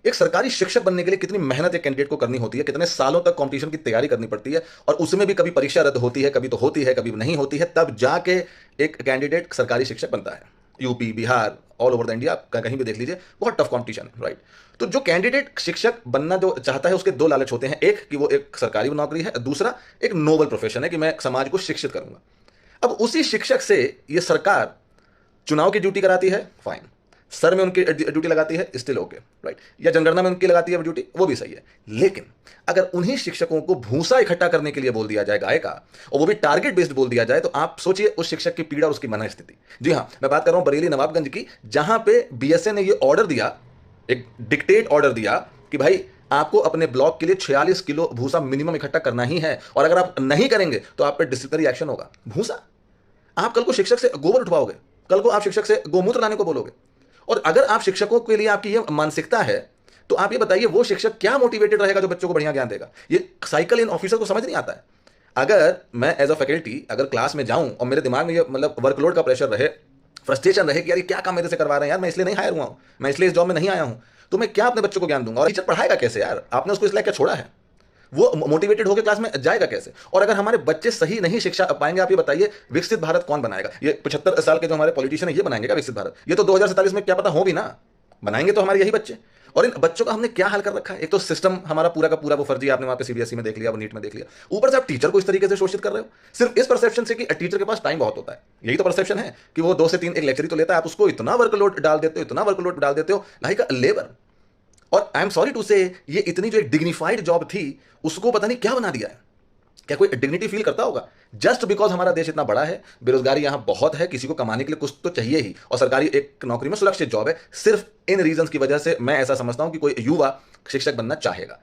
एक सरकारी शिक्षक बनने के लिए कितनी मेहनत एक कैंडिडेट को करनी होती है, कितने सालों तक कंपटीशन की तैयारी करनी पड़ती है, और उसमें भी कभी परीक्षा रद्द होती है, कभी तो होती है, कभी नहीं होती है, तब जाके एक कैंडिडेट सरकारी शिक्षक बनता है। UP, Bihar, all over the India का कहीं भी देख लीजिए, बहुत टफ कंपटीशन है, राइट। तो जो कैंडिडेट शिक्षक बनना जो चाहता है, उसके दो लालच होते हैं। एक कि वो एक सरकारी नौकरी है, दूसरा एक नोबल प्रोफेशन है कि मैं समाज को शिक्षित करूंगा। अब उसी शिक्षक से ये सरकार चुनाव की ड्यूटी कराती है, फाइन। सर में उनकी ड्यूटी लगाती है, स्टिल ओके, राइट। या जनगणना में उनकी लगाती है ड्यूटी, वो भी सही है। लेकिन अगर उन्हीं शिक्षकों को भूसा इकट्ठा करने के लिए बोल दिया जाए गाय का, और वो भी टारगेट बेस्ड बोल दिया जाए, तो आप सोचिए उस शिक्षक की पीड़ा और उसकी मन स्थिति। जी हाँ, मैं बात कर रहा हूं बरेली नवाबगंज की, जहां पे बीएसए ने ये ऑर्डर दिया, एक डिक्टेट ऑर्डर दिया कि भाई आपको अपने ब्लॉक के लिए 46 किलो भूसा मिनिमम इकट्ठा करना ही है, और अगर आप नहीं करेंगे तो आप पे डिसिप्लिनरी एक्शन होगा। भूसा, आप कल को शिक्षक से गोबर उठवाओगे, कल को आप शिक्षक से गोमूत्र लाने को बोलोगे। और अगर आप शिक्षकों के लिए आपकी ये मानसिकता है, तो आप ये बताइए वो शिक्षक क्या मोटिवेटेड रहेगा जो बच्चों को बढ़िया ज्ञान देगा। ये साइकिल इन ऑफिसर को समझ नहीं आता है। अगर मैं एज अ फैकल्टी अगर क्लास में जाऊं और मेरे दिमाग में ये मतलब वर्कलोड का प्रेशर रहे, फ्रस्ट्रेशन रहे कि यार ये क्या काम मेरे से करवा रहे हैं यार, मैं इसलिए नहीं हायर हुआ हूं, मैं इसलिए इस जॉब में नहीं आया हूं, तो मैं क्या अपने बच्चों को ज्ञान दूंगा। और टीचर पढ़ाएगा कैसे यार, आपने उसको इसलिए क्या छोड़ा है, वो मोटिवेटेड होकर क्लास में जाएगा कैसे। और अगर हमारे बच्चे सही नहीं शिक्षा पाएंगे, आप ये बताइए विकसित भारत कौन बनाएगा। ये 75 साल के जो हमारे पॉलिटिशियन है, ये बनाएंगे क्या विकसित भारत? ये तो 2047 में क्या पता हो भी ना, बनाएंगे तो हमारे यही बच्चे। और इन बच्चों का हमने क्या हाल कर रखा है। एक तो सिस्टम हमारा पूरा का पूरा वो फर्जी, आपने वहां पे सीबीएसई में देख लिया, वो नीट में देख लिया, ऊपर से आप टीचर को इस तरीके से शोषित कर रहे हो, सिर्फ इस परसेप्शन से कि टीचर के पास टाइम बहुत होता है। यही तो परसेप्शन है कि वो 2 से 3 एक लेक्चर ही तो लेता है, आप उसको इतना वर्कलोड डाल देते हो, इतना वर्कलोड डाल देते हो, लाइक लेबर। और आई एम सॉरी टू से, ये इतनी जो एक डिग्निफाइड जॉब थी, उसको पता नहीं क्या बना दिया है। क्या कोई डिग्निटी फील करता होगा? जस्ट बिकॉज हमारा देश इतना बड़ा है, बेरोजगारी यहां बहुत है, किसी को कमाने के लिए कुछ तो चाहिए ही, और सरकारी एक नौकरी में सुरक्षित जॉब है, सिर्फ इन रीजंस की वजह से मैं ऐसा समझता हूं कि कोई युवा शिक्षक बनना चाहेगा।